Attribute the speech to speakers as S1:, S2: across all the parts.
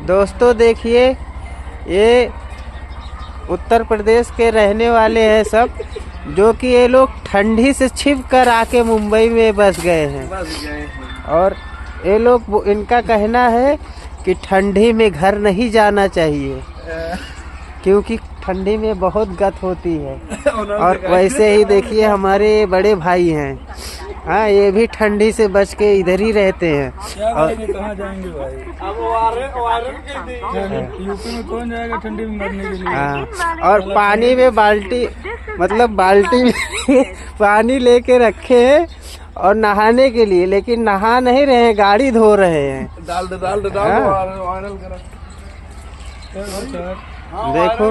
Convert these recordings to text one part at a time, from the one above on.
S1: दोस्तों देखिए, ये उत्तर प्रदेश के रहने वाले हैं सब, जो कि ये लोग ठंडी से छिप कर आके मुंबई में बस गए हैं। और ये लोग, इनका कहना है कि ठंडी में घर नहीं जाना चाहिए क्योंकि ठंडी में बहुत गत होती है। और वैसे ही देखिए हमारे बड़े भाई हैं, हाँ, ये भी ठंडी से बच के इधर ही रहते हैं। और
S2: कहाँ जाएंगे भाई? यूपी में कौन जाएगा ठंडी में मरने के लिए?
S1: हाँ, और पानी में बाल्टी में पानी लेके रखे हैं और नहाने के लिए, लेकिन नहा नहीं रहे हैं, गाड़ी धो रहे हैं। देखो,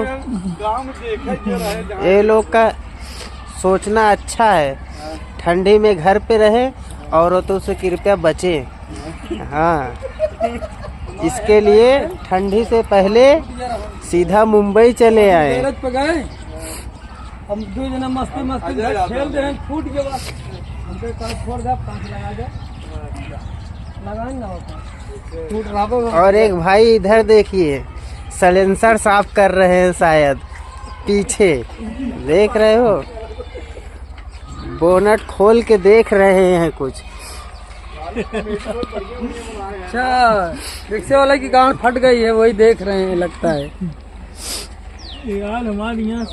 S1: ये लोग का सोचना अच्छा है, ठंडी में घर पे रहे, औरतों से कृपया बचें। हाँ, इसके लिए ठंडी से पहले सीधा मुंबई चले आए।
S2: हम दो जना मस्ती मस्ती खेल रहे हैं, फूट के बाद छोड़ दे,
S1: और एक भाई इधर देखिए, साइलेंसर साफ कर रहे हैं, शायद पीछे देख रहे हो, बोनट खोल के देख रहे हैं कुछ।
S2: अच्छा, रिक्शे वाले की गांड फट गई है, वही देख रहे हैं लगता है यार। हमारे यहाँ